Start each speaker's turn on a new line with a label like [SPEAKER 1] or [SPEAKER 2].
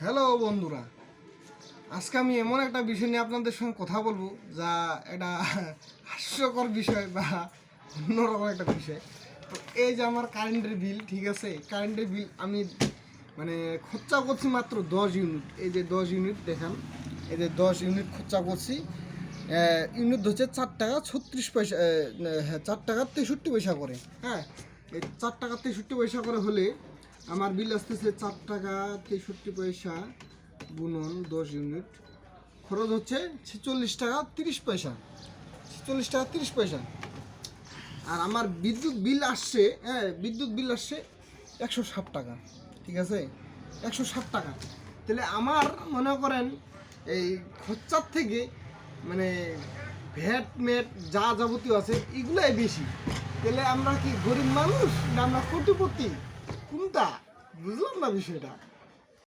[SPEAKER 1] Hello বন্ধুরা, আজকে আমি এমন একটা বিষয় নিয়ে আপনাদের সঙ্গে কথা বলবো যা একটা হাস্যকর বিষয় বা অন্যরকম একটা বিষয়। তো এই যে আমার কারেন্টের বিল, ঠিক আছে, কারেন্টের বিল আমি খরচা করছি মাত্র 10 ইউনিট। এই যে 10 ইউনিট দেখান, এই যে 10 ইউনিট খরচা করছি। ইউনিট হচ্ছে 4 টাকা 36 পয়সা, হ্যাঁ 4 টাকা 63 পয়সা করে। হ্যাঁ, এই 4 টাকা 63 পয়সা করে হলে আমার বিল আসতেছে 4 টাকা 63 পয়সা গুণন 10 ইউনিট, খরচ হচ্ছে 46 টাকা 30 পয়সা। 46 টাকা 30 পয়সা। আর আমার বিদ্যুৎ বিল আসছে, হ্যাঁ বিদ্যুৎ বিল আসছে 160 টাকা, ঠিক আছে, 160 টাকা। তাহলে আমার মনে করেন এই খরচার থেকে ভ্যাট ম্যাট যা যাবতীয় আছে এগুলাই বেশি। তাহলে আমরা কি গরিব মানুষ না আমরা কোটিপতি, কোনটা বুঝলাম না বিষয়টা।